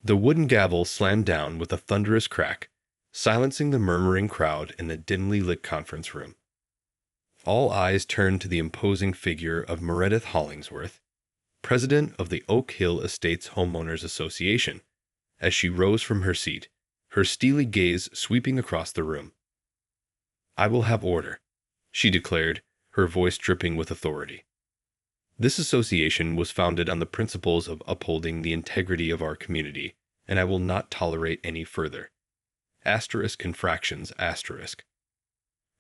The wooden gavel slammed down with a thunderous crack, silencing the murmuring crowd in the dimly lit conference room. All eyes turned to the imposing figure of Meredith Hollingsworth, president of the Oak Hill Estates Homeowners Association, as she rose from her seat, her steely gaze sweeping across the room. "I will have order," she declared, her voice dripping with authority. "This association was founded on the principles of upholding the integrity of our community, and I will not tolerate any further. Asterisk infractions asterisk."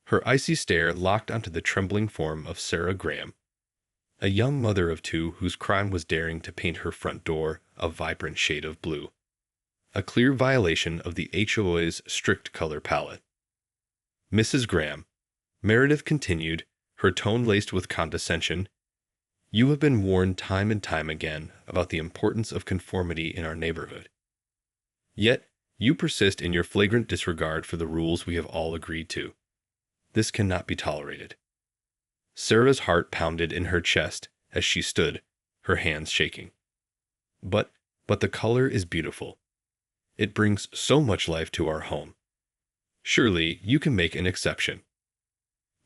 Her icy stare locked onto the trembling form of Sarah Graham, a young mother of two whose crime was daring to paint her front door a vibrant shade of blue, a clear violation of the HOA's strict color palette. "Mrs. Graham," Meredith continued, her tone laced with condescension, "you have been warned time and time again about the importance of conformity in our neighborhood. Yet, you persist in your flagrant disregard for the rules we have all agreed to. This cannot be tolerated." Sarah's heart pounded in her chest as she stood, her hands shaking. But the color is beautiful. It brings so much life to our home. Surely you can make an exception."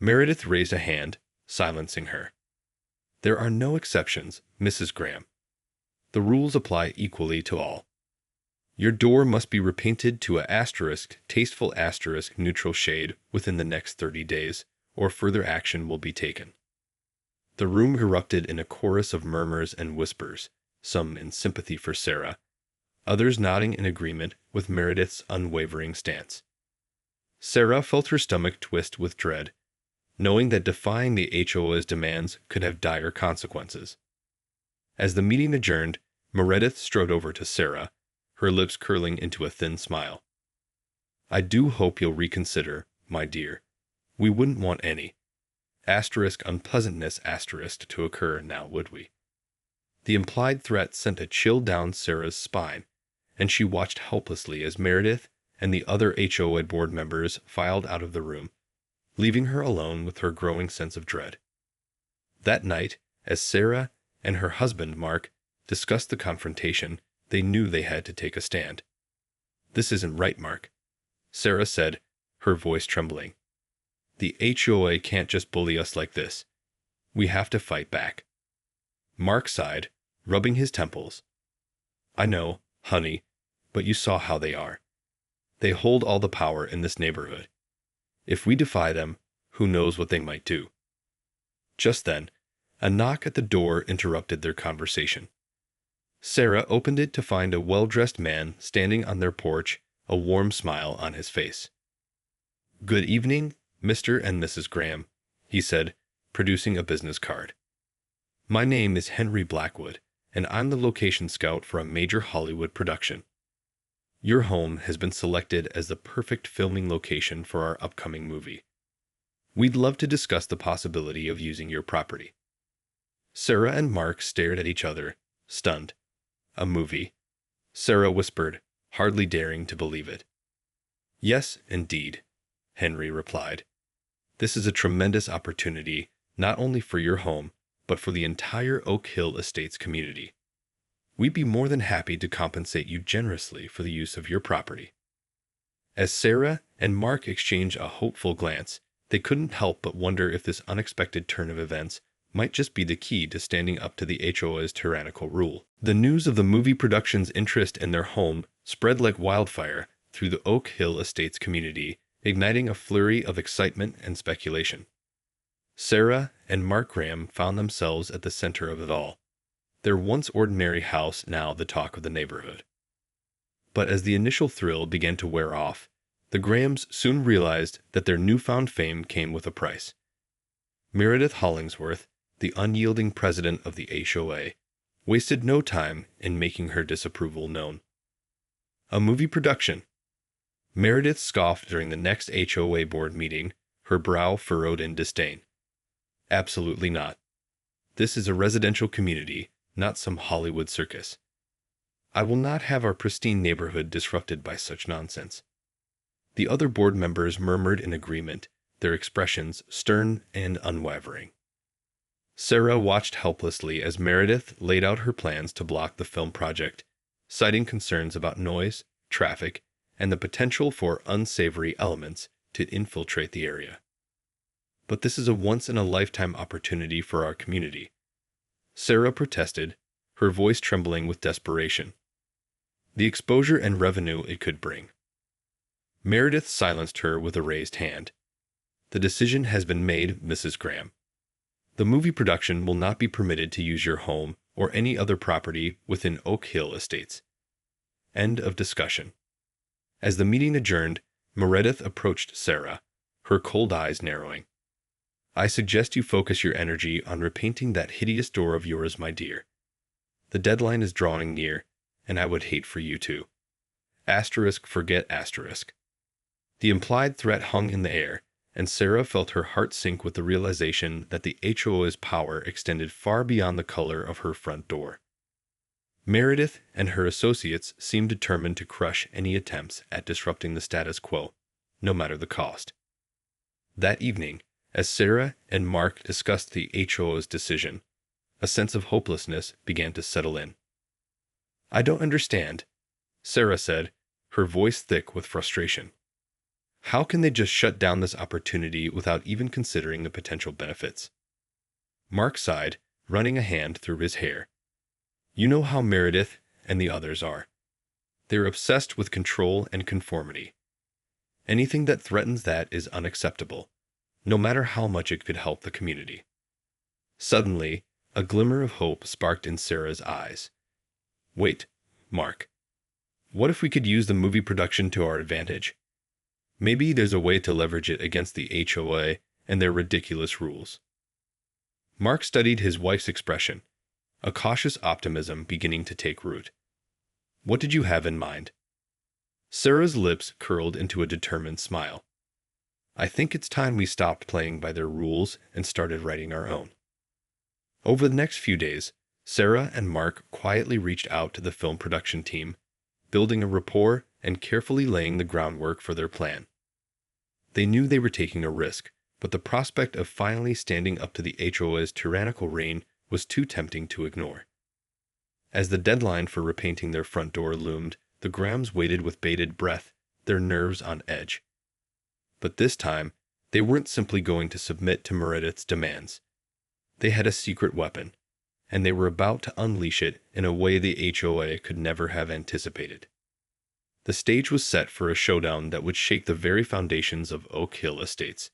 Meredith raised a hand, silencing her. "There are no exceptions, Mrs. Graham. The rules apply equally to all. Your door must be repainted to a tasteful neutral shade within the next 30 days, or further action will be taken." The room erupted in a chorus of murmurs and whispers, some in sympathy for Sarah, others nodding in agreement with Meredith's unwavering stance. Sarah felt her stomach twist with dread, knowing that defying the HOA's demands could have dire consequences. As the meeting adjourned, Meredith strode over to Sarah, her lips curling into a thin smile. "I do hope you'll reconsider, my dear. We wouldn't want any unpleasantness to occur now, would we?" The implied threat sent a chill down Sarah's spine, and she watched helplessly as Meredith and the other HOA board members filed out of the room, leaving her alone with her growing sense of dread. That night, as Sarah and her husband, Mark, discussed the confrontation, they knew they had to take a stand. "This isn't right, Mark," Sarah said, her voice trembling. "The HOA can't just bully us like this. We have to fight back." Mark sighed, rubbing his temples. "I know, honey, but you saw how they are. They hold all the power in this neighborhood. If we defy them, who knows what they might do." Just then, a knock at the door interrupted their conversation. Sarah opened it to find a well-dressed man standing on their porch, a warm smile on his face. "Good evening, Mr. and Mrs. Graham," he said, producing a business card. "My name is Henry Blackwood, and I'm the location scout for a major Hollywood production. Your home has been selected as the perfect filming location for our upcoming movie. We'd love to discuss the possibility of using your property." Sarah and Mark stared at each other, stunned. "A movie?" Sarah whispered, hardly daring to believe it. "Yes, indeed," Henry replied. "This is a tremendous opportunity, not only for your home, but for the entire Oak Hill Estates community. We'd be more than happy to compensate you generously for the use of your property." As Sarah and Mark exchanged a hopeful glance, they couldn't help but wonder if this unexpected turn of events might just be the key to standing up to the HOA's tyrannical rule. The news of the movie production's interest in their home spread like wildfire through the Oak Hill Estates community, igniting a flurry of excitement and speculation. Sarah and Mark Graham found themselves at the center of it all, their once ordinary house now the talk of the neighborhood. But as the initial thrill began to wear off, the Grahams soon realized that their newfound fame came with a price. Meredith Hollingsworth, the unyielding president of the HOA, wasted no time in making her disapproval known. "A movie production?" Meredith scoffed during the next HOA board meeting, her brow furrowed in disdain. "Absolutely not. This is a residential community, not some Hollywood circus. I will not have our pristine neighborhood disrupted by such nonsense." The other board members murmured in agreement, their expressions stern and unwavering. Sarah watched helplessly as Meredith laid out her plans to block the film project, citing concerns about noise, traffic, and the potential for unsavory elements to infiltrate the area. But this is a once-in-a-lifetime opportunity for our community. Sarah protested, her voice trembling with desperation. The exposure and revenue it could bring. Meredith silenced her with a raised hand. The decision has been made, Mrs. Graham. The movie production will not be permitted to use your home or any other property within Oak Hill Estates. End of discussion. As the meeting adjourned, Meredith approached Sarah, her cold eyes narrowing. I suggest you focus your energy on repainting that hideous door of yours, my dear. The deadline is drawing near, and I would hate for you to. Forget asterisk. The implied threat hung in the air, and Sarah felt her heart sink with the realization that the HOA's power extended far beyond the color of her front door. Meredith and her associates seemed determined to crush any attempts at disrupting the status quo, no matter the cost. That evening, as Sarah and Mark discussed the HOA's decision, a sense of hopelessness began to settle in. I don't understand, Sarah said, her voice thick with frustration. How can they just shut down this opportunity without even considering the potential benefits? Mark sighed, running a hand through his hair. You know how Meredith and the others are. They're obsessed with control and conformity. Anything that threatens that is unacceptable, no matter how much it could help the community. Suddenly, a glimmer of hope sparked in Sarah's eyes. Wait, Mark. What if we could use the movie production to our advantage? Maybe there's a way to leverage it against the HOA and their ridiculous rules. Mark studied his wife's expression, a cautious optimism beginning to take root. What did you have in mind? Sarah's lips curled into a determined smile. I think it's time we stopped playing by their rules and started writing our own. Over the next few days, Sarah and Mark quietly reached out to the film production team, building a rapport and carefully laying the groundwork for their plan. They knew they were taking a risk, but the prospect of finally standing up to the HOA's tyrannical reign was too tempting to ignore. As the deadline for repainting their front door loomed, the Grahams waited with bated breath, their nerves on edge. But this time, they weren't simply going to submit to Meredith's demands. They had a secret weapon, and they were about to unleash it in a way the HOA could never have anticipated. The stage was set for a showdown that would shake the very foundations of Oak Hill Estates,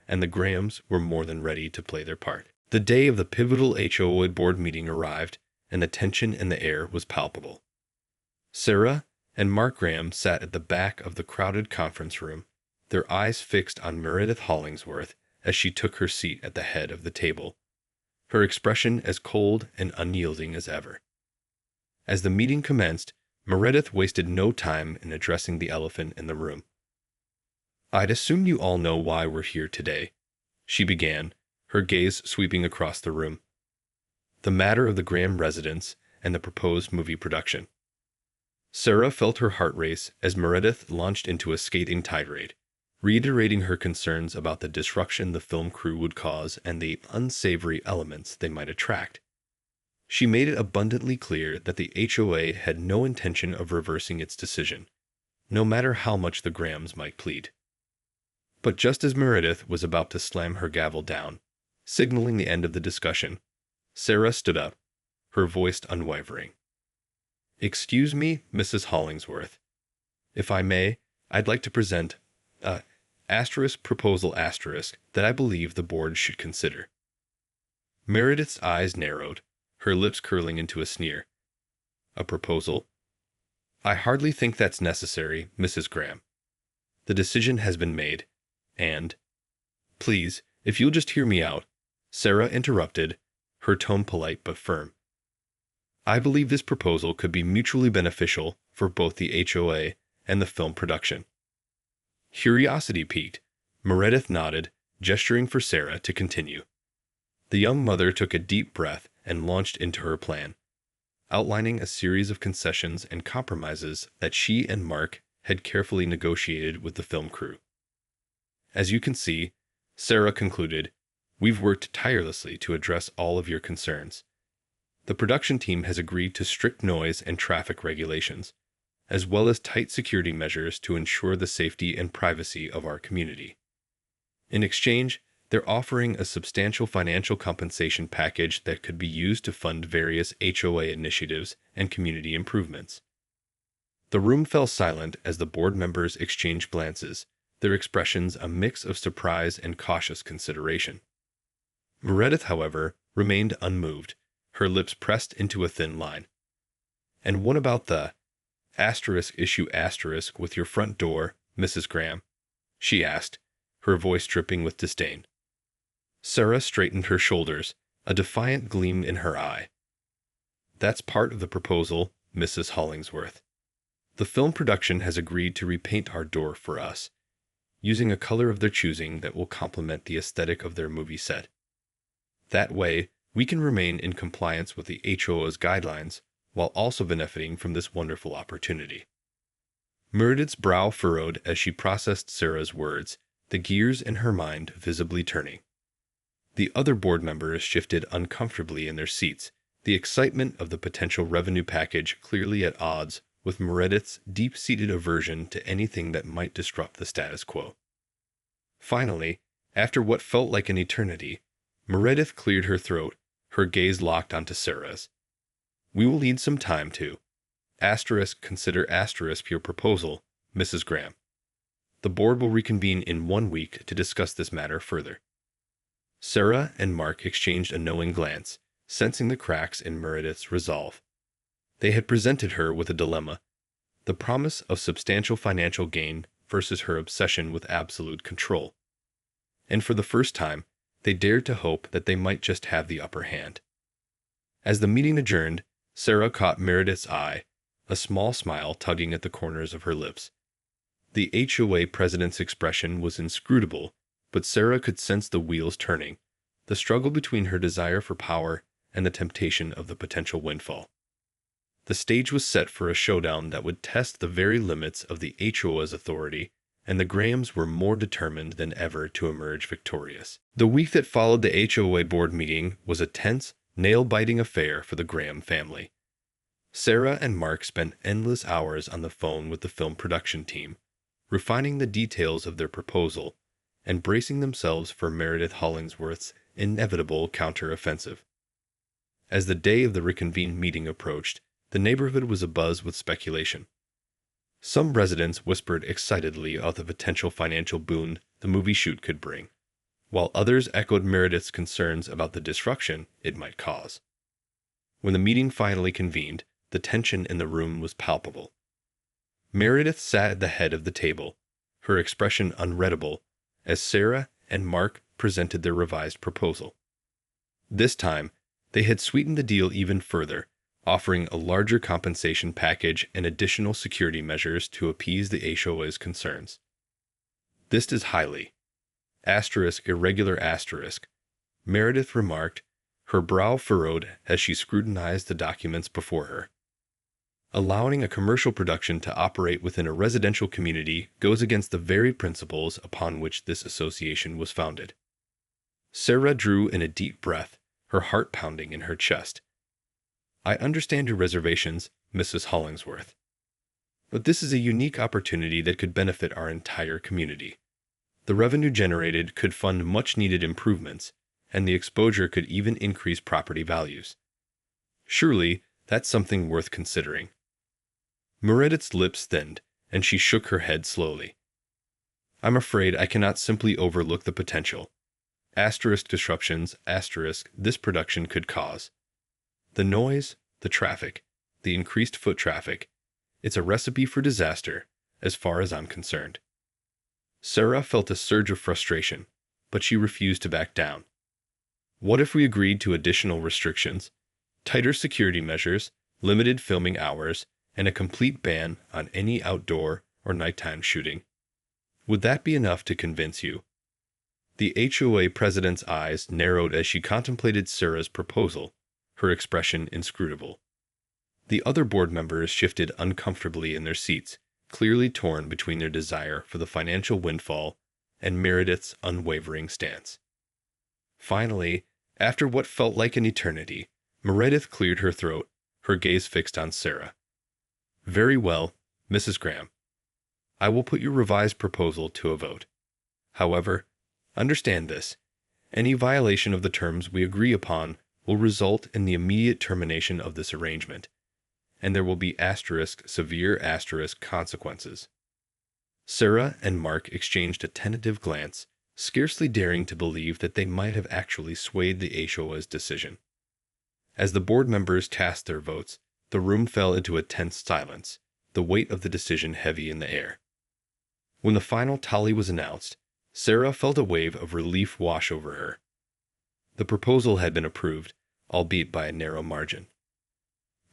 and the Grahams were more than ready to play their part. The day of the pivotal HOA board meeting arrived, and the tension in the air was palpable. Sarah and Mark Graham sat at the back of the crowded conference room, their eyes fixed on Meredith Hollingsworth as she took her seat at the head of the table, her expression as cold and unyielding as ever. As the meeting commenced, Meredith wasted no time in addressing the elephant in the room. I'd assume you all know why we're here today, she began, her gaze sweeping across the room. The matter of the Graham residence and the proposed movie production. Sarah felt her heart race as Meredith launched into a scathing tirade, reiterating her concerns about the disruption the film crew would cause and the unsavory elements they might attract. She made it abundantly clear that the HOA had no intention of reversing its decision, no matter how much the Grahams might plead. But just as Meredith was about to slam her gavel down, signaling the end of the discussion, Sarah stood up, her voice unwavering. Excuse me, Mrs. Hollingsworth. If I may, I'd like to present a proposal that I believe the board should consider. Meredith's eyes narrowed, her lips curling into a sneer. A proposal? I hardly think that's necessary, Mrs. Graham. The decision has been made, and— Please, if you'll just hear me out, Sarah interrupted, her tone polite but firm. I believe this proposal could be mutually beneficial for both the HOA and the film production. Curiosity piqued, Meredith nodded, gesturing for Sarah to continue. The young mother took a deep breath and launched into her plan, outlining a series of concessions and compromises that she and Mark had carefully negotiated with the film crew. As you can see, Sarah concluded, we've worked tirelessly to address all of your concerns. The production team has agreed to strict noise and traffic regulations, as well as tight security measures to ensure the safety and privacy of our community. In exchange, they're offering a substantial financial compensation package that could be used to fund various HOA initiatives and community improvements. The room fell silent as the board members exchanged glances, their expressions a mix of surprise and cautious consideration. Meredith, however, remained unmoved, her lips pressed into a thin line. "And what about the issue with your front door, Mrs. Graham?" she asked, her voice dripping with disdain. Sarah straightened her shoulders, a defiant gleam in her eye. "That's part of the proposal, Mrs. Hollingsworth. The film production has agreed to repaint our door for us, using a color of their choosing that will complement the aesthetic of their movie set. That way, we can remain in compliance with the HOA's guidelines while also benefiting from this wonderful opportunity." Meredith's brow furrowed as she processed Sarah's words, the gears in her mind visibly turning. The other board members shifted uncomfortably in their seats, the excitement of the potential revenue package clearly at odds with Meredith's deep-seated aversion to anything that might disrupt the status quo. Finally, after what felt like an eternity, Meredith cleared her throat, her gaze locked onto Sarah's. "We will need some time to consider your proposal, Mrs. Graham. The board will reconvene in 1 week to discuss this matter further." Sarah and Mark exchanged a knowing glance, sensing the cracks in Meredith's resolve. They had presented her with a dilemma: the promise of substantial financial gain versus her obsession with absolute control. And for the first time, they dared to hope that they might just have the upper hand. As the meeting adjourned, Sarah caught Meredith's eye, a small smile tugging at the corners of her lips. The HOA president's expression was inscrutable, but Sarah could sense the wheels turning, the struggle between her desire for power and the temptation of the potential windfall. The stage was set for a showdown that would test the very limits of the HOA's authority, and the Grahams were more determined than ever to emerge victorious. The week that followed the HOA board meeting was a tense, nail-biting affair for the Graham family. Sarah and Mark spent endless hours on the phone with the film production team, refining the details of their proposal and bracing themselves for Meredith Hollingsworth's inevitable counter-offensive. As the day of the reconvened meeting approached, the neighborhood was abuzz with speculation. Some residents whispered excitedly of the potential financial boon the movie shoot could bring, while others echoed Meredith's concerns about the disruption it might cause. When the meeting finally convened, the tension in the room was palpable. Meredith sat at the head of the table, her expression unreadable, as Sarah and Mark presented their revised proposal. This time, they had sweetened the deal even further, offering a larger compensation package and additional security measures to appease the HOA's concerns. "This is highly irregular Meredith remarked, her brow furrowed as she scrutinized the documents before her. "Allowing a commercial production to operate within a residential community goes against the very principles upon which this association was founded." Sarah drew in a deep breath, her heart pounding in her chest. "I understand your reservations, Mrs. Hollingsworth. But this is a unique opportunity that could benefit our entire community. The revenue generated could fund much-needed improvements, and the exposure could even increase property values. Surely, that's something worth considering." Meredith's lips thinned, and she shook her head slowly. "I'm afraid I cannot simply overlook the potential disruptions this production could cause. The noise, the traffic, the increased foot traffic, it's a recipe for disaster, as far as I'm concerned." Sarah felt a surge of frustration, but she refused to back down. "What if we agreed to additional restrictions, tighter security measures, limited filming hours, and a complete ban on any outdoor or nighttime shooting? Would that be enough to convince you?" The HOA president's eyes narrowed as she contemplated Sarah's proposal, her expression inscrutable. The other board members shifted uncomfortably in their seats, clearly torn between their desire for the financial windfall and Meredith's unwavering stance. Finally, after what felt like an eternity, Meredith cleared her throat, her gaze fixed on Sarah. Very well, Mrs. Graham. I will put your revised proposal to a vote. However, understand this. Any violation of the terms we agree upon will result in the immediate termination of this arrangement, and there will be severe consequences. Sarah and Mark exchanged a tentative glance, scarcely daring to believe that they might have actually swayed the HOA's decision. As the board members cast their votes, the room fell into a tense silence, the weight of the decision heavy in the air. When the final tally was announced, Sarah felt a wave of relief wash over her. The proposal had been approved, albeit by a narrow margin.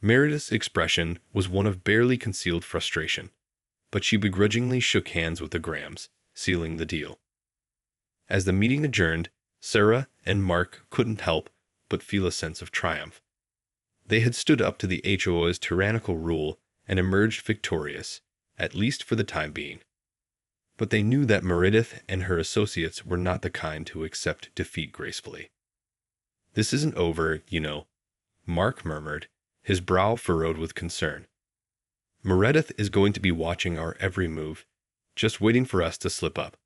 Meredith's expression was one of barely concealed frustration, but she begrudgingly shook hands with the Grahams, sealing the deal. As the meeting adjourned, Sarah and Mark couldn't help but feel a sense of triumph. They had stood up to the HOA's tyrannical rule and emerged victorious, at least for the time being. But they knew that Meredith and her associates were not the kind to accept defeat gracefully. "This isn't over, you know," Mark murmured, his brow furrowed with concern. "Meredith is going to be watching our every move, just waiting for us to slip up."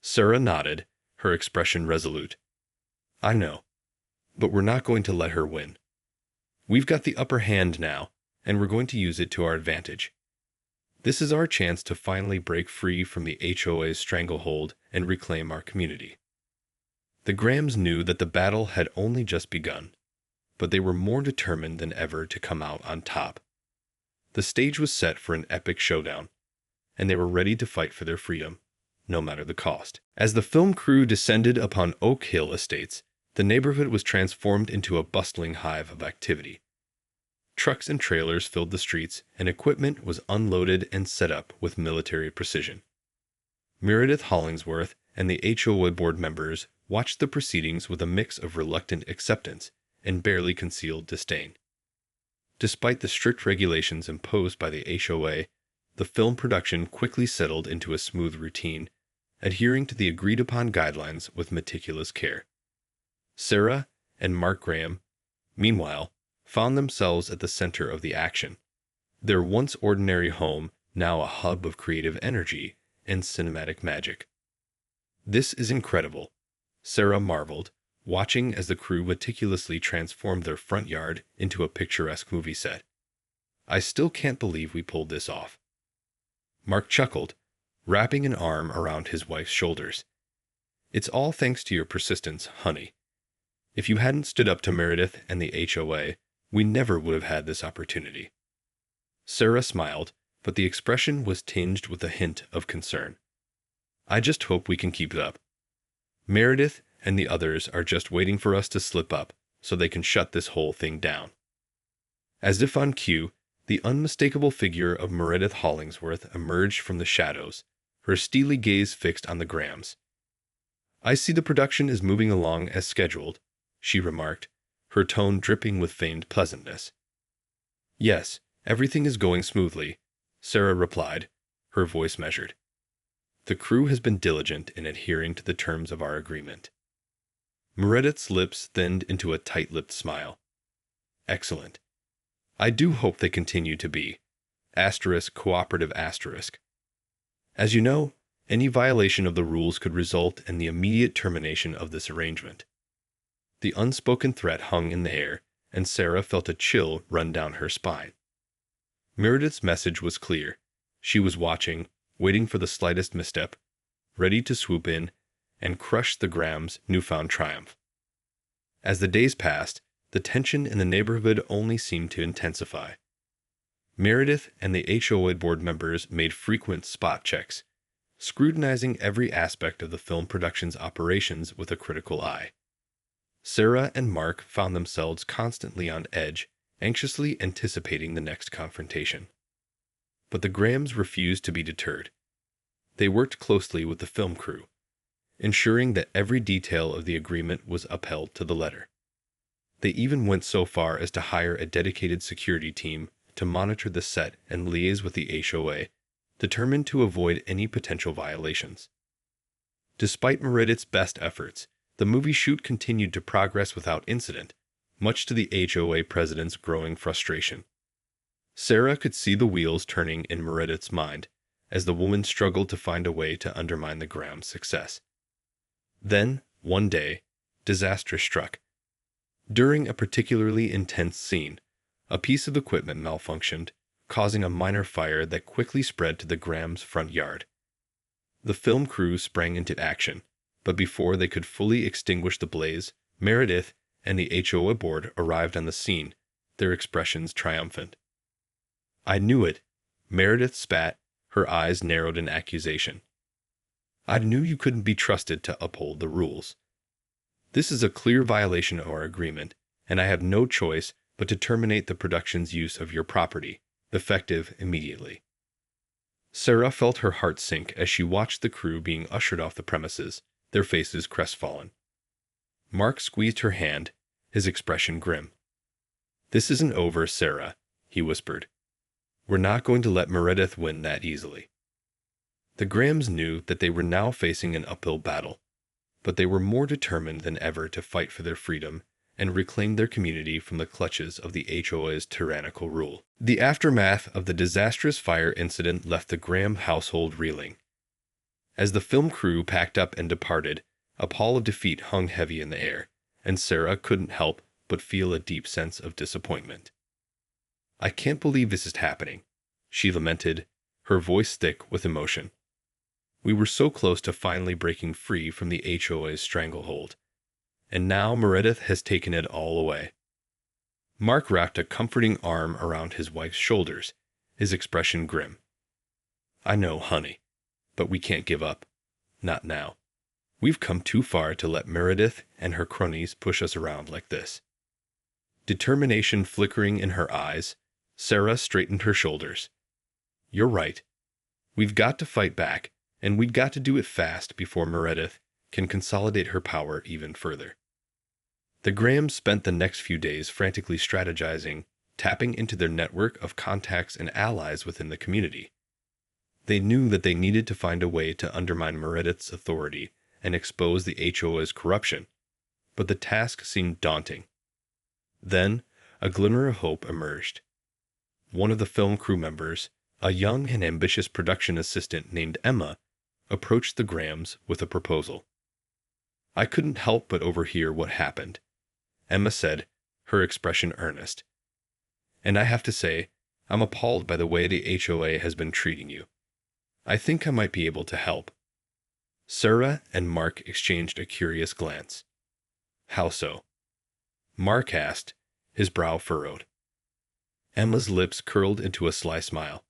Sarah nodded, her expression resolute. "I know, but we're not going to let her win. We've got the upper hand now, and we're going to use it to our advantage. This is our chance to finally break free from the HOA's stranglehold and reclaim our community." The Grahams knew that the battle had only just begun, but they were more determined than ever to come out on top. The stage was set for an epic showdown, and they were ready to fight for their freedom, no matter the cost. As the film crew descended upon Oak Hill Estates, the neighborhood was transformed into a bustling hive of activity. Trucks and trailers filled the streets, and equipment was unloaded and set up with military precision. Meredith Hollingsworth and the HOA board members watched the proceedings with a mix of reluctant acceptance and barely concealed disdain. Despite the strict regulations imposed by the HOA, the film production quickly settled into a smooth routine, adhering to the agreed-upon guidelines with meticulous care. Sarah and Mark Graham, meanwhile, found themselves at the center of the action, their once ordinary home now a hub of creative energy and cinematic magic. "This is incredible," Sarah marveled, watching as the crew meticulously transformed their front yard into a picturesque movie set. "I still can't believe we pulled this off." Mark chuckled, wrapping an arm around his wife's shoulders. "It's all thanks to your persistence, honey. If you hadn't stood up to Meredith and the HOA, we never would have had this opportunity." Sarah smiled, but the expression was tinged with a hint of concern. "I just hope we can keep it up. Meredith and the others are just waiting for us to slip up so they can shut this whole thing down." As if on cue, the unmistakable figure of Meredith Hollingsworth emerged from the shadows, her steely gaze fixed on the Grahams. "I see the production is moving along as scheduled," she remarked, her tone dripping with feigned pleasantness. "Yes, everything is going smoothly," Sarah replied, her voice measured. "The crew has been diligent in adhering to the terms of our agreement." Meredith's lips thinned into a tight-lipped smile. "Excellent. I do hope they continue to be. Cooperative. As you know, any violation of the rules could result in the immediate termination of this arrangement." The unspoken threat hung in the air, and Sarah felt a chill run down her spine. Meredith's message was clear. She was watching, waiting for the slightest misstep, ready to swoop in and crush the Grahams' newfound triumph. As the days passed, the tension in the neighborhood only seemed to intensify. Meredith and the HOA board members made frequent spot checks, scrutinizing every aspect of the film production's operations with a critical eye. Sarah and Mark found themselves constantly on edge, anxiously anticipating the next confrontation. But the Grahams refused to be deterred. They worked closely with the film crew, ensuring that every detail of the agreement was upheld to the letter. They even went so far as to hire a dedicated security team to monitor the set and liaise with the HOA, determined to avoid any potential violations. Despite Meredith's best efforts, the movie shoot continued to progress without incident, much to the HOA president's growing frustration. Sarah could see the wheels turning in Meredith's mind as the woman struggled to find a way to undermine the Grahams' success. Then, one day, disaster struck. During a particularly intense scene, a piece of equipment malfunctioned, causing a minor fire that quickly spread to the Grahams' front yard. The film crew sprang into action, but before they could fully extinguish the blaze, Meredith and the HOA board arrived on the scene, their expressions triumphant. "I knew it," Meredith spat, her eyes narrowed in accusation. "I knew you couldn't be trusted to uphold the rules. This is a clear violation of our agreement, and I have no choice but to terminate the production's use of your property, effective immediately." Sarah felt her heart sink as she watched the crew being ushered off the premises, their faces crestfallen. Mark squeezed her hand, his expression grim. "This isn't over, Sarah," he whispered. "We're not going to let Meredith win that easily." The Grahams knew that they were now facing an uphill battle, but they were more determined than ever to fight for their freedom and reclaim their community from the clutches of the HOA's tyrannical rule. The aftermath of the disastrous fire incident left the Graham household reeling. As the film crew packed up and departed, a pall of defeat hung heavy in the air, and Sarah couldn't help but feel a deep sense of disappointment. "I can't believe this is happening," she lamented, her voice thick with emotion. "We were so close to finally breaking free from the HOA's stranglehold. And now Meredith has taken it all away." Mark wrapped a comforting arm around his wife's shoulders, his expression grim. "I know, honey, but we can't give up. Not now. We've come too far to let Meredith and her cronies push us around like this." Determination flickering in her eyes, Sarah straightened her shoulders. "You're right. We've got to fight back, and we've got to do it fast before Meredith can consolidate her power even further." The Grahams spent the next few days frantically strategizing, tapping into their network of contacts and allies within the community. They knew that they needed to find a way to undermine Meredith's authority and expose the HOA's corruption, but the task seemed daunting. Then, a glimmer of hope emerged. One of the film crew members, a young and ambitious production assistant named Emma, approached the Grahams with a proposal. "I couldn't help but overhear what happened," Emma said, her expression earnest. "And I have to say, I'm appalled by the way the HOA has been treating you. I think I might be able to help." Sarah and Mark exchanged a curious glance. "How so?" Mark asked, his brow furrowed. Emma's lips curled into a sly smile.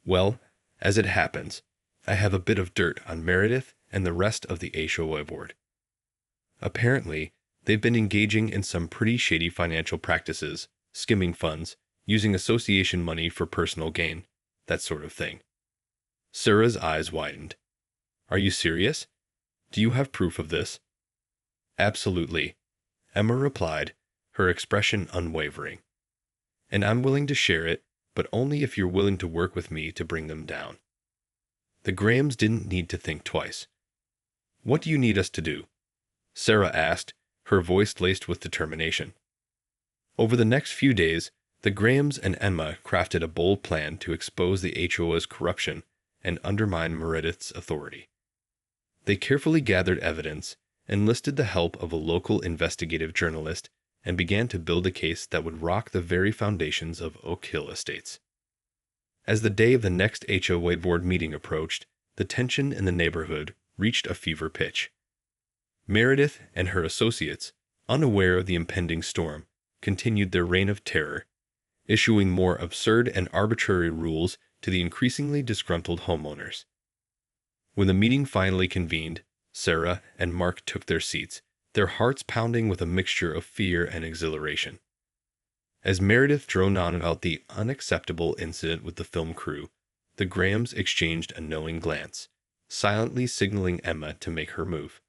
"Well, as it happens, I have a bit of dirt on Meredith and the rest of the HOA board. Apparently, they've been engaging in some pretty shady financial practices, skimming funds, using association money for personal gain, that sort of thing." Sarah's eyes widened. "Are you serious? Do you have proof of this?" "Absolutely," Emma replied, her expression unwavering. "And I'm willing to share it, but only if you're willing to work with me to bring them down." The Grahams didn't need to think twice. "What do you need us to do?" Sarah asked, her voice laced with determination. Over the next few days, the Grahams and Emma crafted a bold plan to expose the HOA's corruption and undermine Meredith's authority. They carefully gathered evidence, enlisted the help of a local investigative journalist, and began to build a case that would rock the very foundations of Oak Hill Estates. As the day of the next HOA board meeting approached, the tension in the neighborhood reached a fever pitch. Meredith and her associates, unaware of the impending storm, continued their reign of terror, issuing more absurd and arbitrary rules to the increasingly disgruntled homeowners. When the meeting finally convened, Sarah and Mark took their seats, their hearts pounding with a mixture of fear and exhilaration. As Meredith droned on about the unacceptable incident with the film crew, the Grahams exchanged a knowing glance, silently signaling Emma to make her move.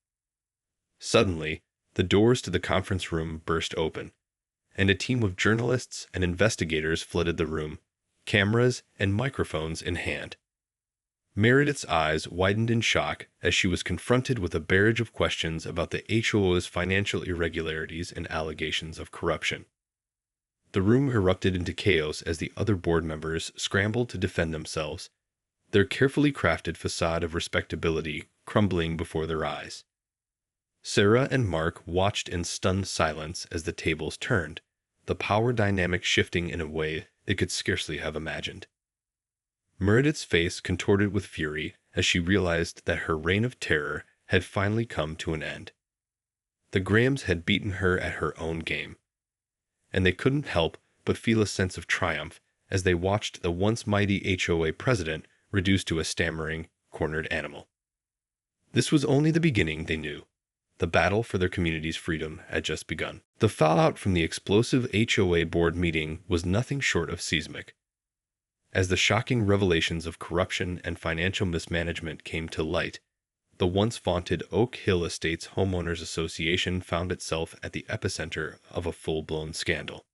Suddenly, the doors to the conference room burst open, and a team of journalists and investigators flooded the room, cameras and microphones in hand. Meredith's eyes widened in shock as she was confronted with a barrage of questions about the HOA's financial irregularities and allegations of corruption. The room erupted into chaos as the other board members scrambled to defend themselves, their carefully crafted facade of respectability crumbling before their eyes. Sarah and Mark watched in stunned silence as the tables turned, the power dynamic shifting in a way they could scarcely have imagined. Meredith's face contorted with fury as she realized that her reign of terror had finally come to an end. The Grahams had beaten her at her own game, and they couldn't help but feel a sense of triumph as they watched the once mighty HOA president reduced to a stammering, cornered animal. This was only the beginning, they knew. The battle for their community's freedom had just begun. The fallout from the explosive HOA board meeting was nothing short of seismic. As the shocking revelations of corruption and financial mismanagement came to light, the once vaunted Oak Hill Estates Homeowners Association found itself at the epicenter of a full-blown scandal.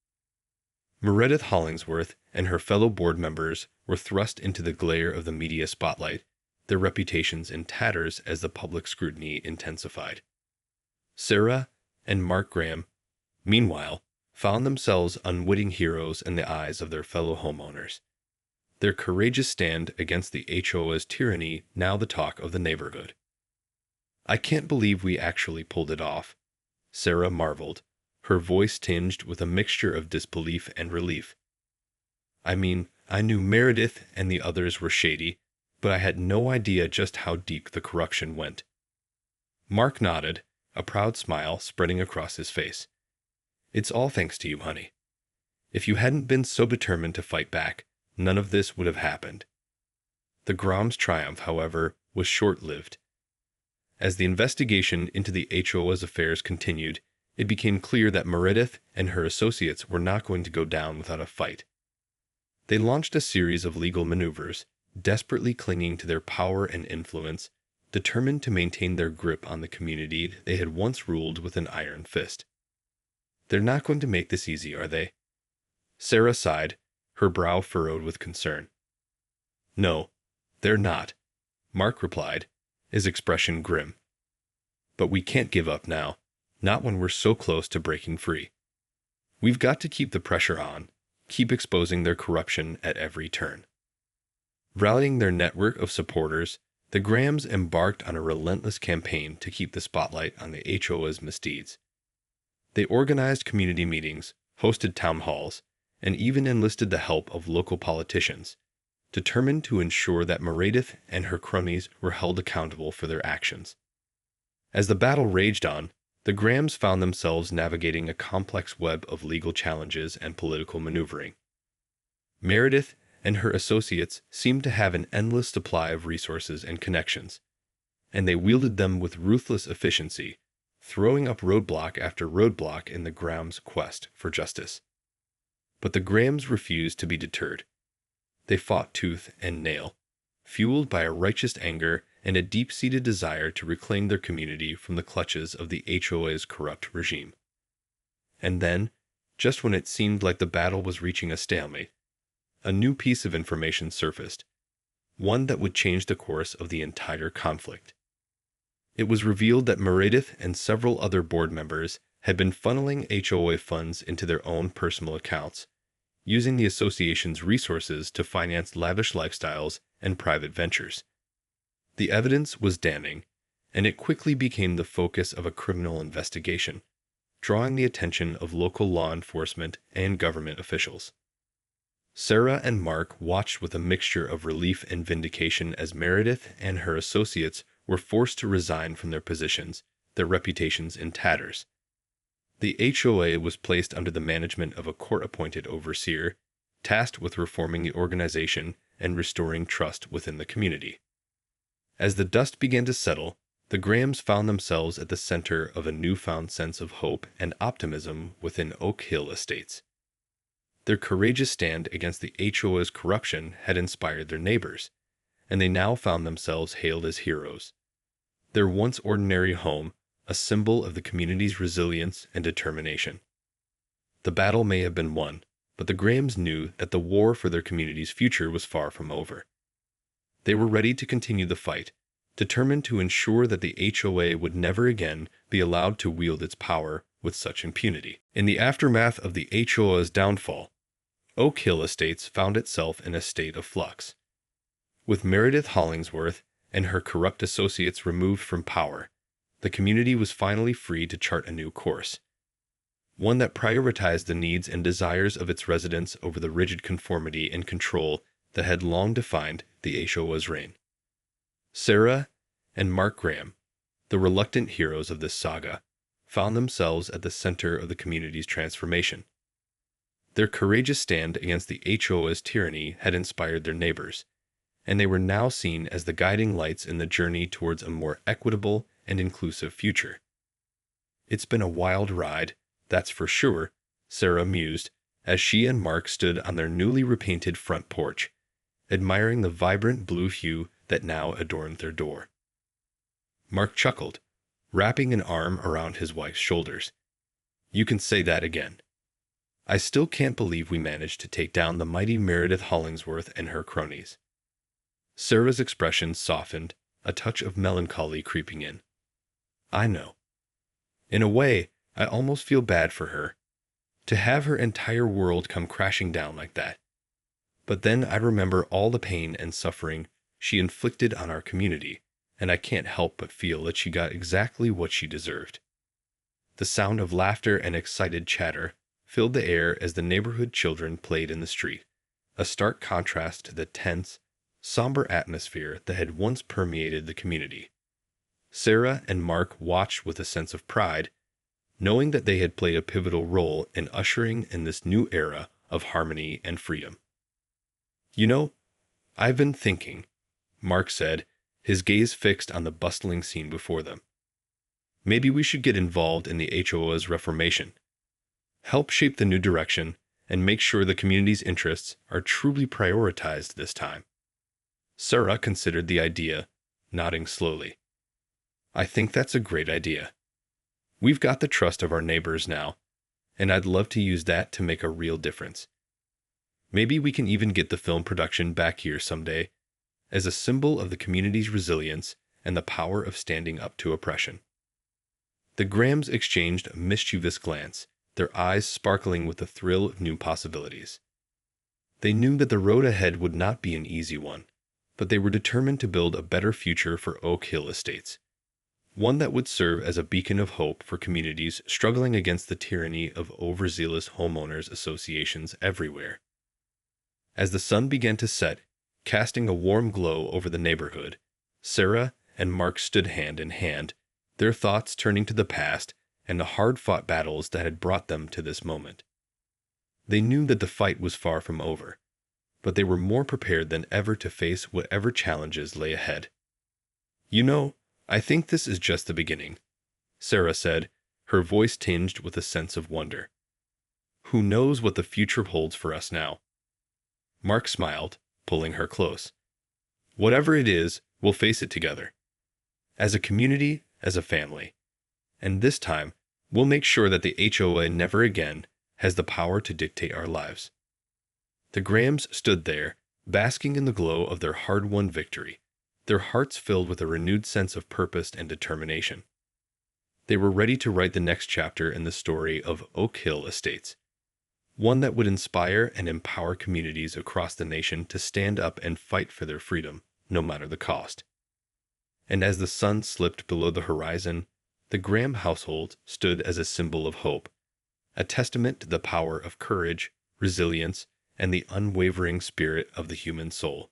Meredith Hollingsworth and her fellow board members were thrust into the glare of the media spotlight, their reputations in tatters as the public scrutiny intensified. Sarah and Mark Graham, meanwhile, found themselves unwitting heroes in the eyes of their fellow homeowners. Their courageous stand against the HOA's tyranny now the talk of the neighborhood. "I can't believe we actually pulled it off," Sarah marveled, her voice tinged with a mixture of disbelief and relief. "I mean, I knew Meredith and the others were shady, but I had no idea just how deep the corruption went." Mark nodded, a proud smile spreading across his face. "It's all thanks to you, honey. If you hadn't been so determined to fight back, none of this would have happened." The Grahams' triumph, however, was short-lived. As the investigation into the HOA's affairs continued, it became clear that Meredith and her associates were not going to go down without a fight. They launched a series of legal maneuvers, desperately clinging to their power and influence, determined to maintain their grip on the community they had once ruled with an iron fist. "They're not going to make this easy, are they?" Sarah sighed, her brow furrowed with concern. "No, they're not," Mark replied, his expression grim. "But we can't give up now, not when we're so close to breaking free. We've got to keep the pressure on, keep exposing their corruption at every turn." Rallying their network of supporters, the Grahams embarked on a relentless campaign to keep the spotlight on the HOA's misdeeds. They organized community meetings, hosted town halls, and even enlisted the help of local politicians, determined to ensure that Meredith and her cronies were held accountable for their actions. As the battle raged on, the Grahams found themselves navigating a complex web of legal challenges and political maneuvering. Meredith and her associates seemed to have an endless supply of resources and connections, and they wielded them with ruthless efficiency, throwing up roadblock after roadblock in the Grahams' quest for justice. But the Grahams refused to be deterred. They fought tooth and nail, fueled by a righteous anger and a deep-seated desire to reclaim their community from the clutches of the HOA's corrupt regime. And then, just when it seemed like the battle was reaching a stalemate, a new piece of information surfaced, one that would change the course of the entire conflict. It was revealed that Meredith and several other board members had been funneling HOA funds into their own personal accounts, using the association's resources to finance lavish lifestyles and private ventures. The evidence was damning, and it quickly became the focus of a criminal investigation, drawing the attention of local law enforcement and government officials. Sarah and Mark watched with a mixture of relief and vindication as Meredith and her associates were forced to resign from their positions, their reputations in tatters. The HOA was placed under the management of a court-appointed overseer, tasked with reforming the organization and restoring trust within the community. As the dust began to settle, the Grahams found themselves at the center of a newfound sense of hope and optimism within Oak Hill Estates. Their courageous stand against the HOA's corruption had inspired their neighbors, and they now found themselves hailed as heroes. Their once ordinary home, a symbol of the community's resilience and determination. The battle may have been won, but the Grahams knew that the war for their community's future was far from over. They were ready to continue the fight, determined to ensure that the HOA would never again be allowed to wield its power with such impunity. In the aftermath of the HOA's downfall, Oak Hill Estates found itself in a state of flux. With Meredith Hollingsworth and her corrupt associates removed from power, the community was finally free to chart a new course, one that prioritized the needs and desires of its residents over the rigid conformity and control that had long defined the HOA's reign. Sarah and Mark Graham, the reluctant heroes of this saga, found themselves at the center of the community's transformation. Their courageous stand against the HOA's tyranny had inspired their neighbors, and they were now seen as the guiding lights in the journey towards a more equitable and inclusive future. "It's been a wild ride, that's for sure," Sarah mused as she and Mark stood on their newly repainted front porch, admiring the vibrant blue hue that now adorned their door. Mark chuckled, wrapping an arm around his wife's shoulders. "You can say that again. I still can't believe we managed to take down the mighty Meredith Hollingsworth and her cronies." Sarah's expression softened, a touch of melancholy creeping in. "I know. In a way, I almost feel bad for her, to have her entire world come crashing down like that. But then I remember all the pain and suffering she inflicted on our community, and I can't help but feel that she got exactly what she deserved." The sound of laughter and excited chatter filled the air as the neighborhood children played in the street, a stark contrast to the tense, somber atmosphere that had once permeated the community. Sarah and Mark watched with a sense of pride, knowing that they had played a pivotal role in ushering in this new era of harmony and freedom. "You know, I've been thinking," Mark said, his gaze fixed on the bustling scene before them. "Maybe we should get involved in the HOA's reformation, help shape the new direction, and make sure the community's interests are truly prioritized this time." Sarah considered the idea, nodding slowly. "I think that's a great idea. We've got the trust of our neighbors now, and I'd love to use that to make a real difference. Maybe we can even get the film production back here someday as a symbol of the community's resilience and the power of standing up to oppression." The Grahams exchanged a mischievous glance, their eyes sparkling with the thrill of new possibilities. They knew that the road ahead would not be an easy one, but they were determined to build a better future for Oak Hill Estates, one that would serve as a beacon of hope for communities struggling against the tyranny of overzealous homeowners associations everywhere. As the sun began to set, casting a warm glow over the neighborhood, Sarah and Mark stood hand in hand, their thoughts turning to the past and the hard-fought battles that had brought them to this moment. They knew that the fight was far from over, but they were more prepared than ever to face whatever challenges lay ahead. "You know, I think this is just the beginning," Sarah said, her voice tinged with a sense of wonder. "Who knows what the future holds for us now?" Mark smiled, pulling her close. "Whatever it is, we'll face it together. As a community, as a family. And this time, we'll make sure that the HOA never again has the power to dictate our lives." The Grahams stood there, basking in the glow of their hard-won victory, their hearts filled with a renewed sense of purpose and determination. They were ready to write the next chapter in the story of Oak Hill Estates, one that would inspire and empower communities across the nation to stand up and fight for their freedom, no matter the cost. And as the sun slipped below the horizon, the Graham household stood as a symbol of hope, a testament to the power of courage, resilience, and the unwavering spirit of the human soul.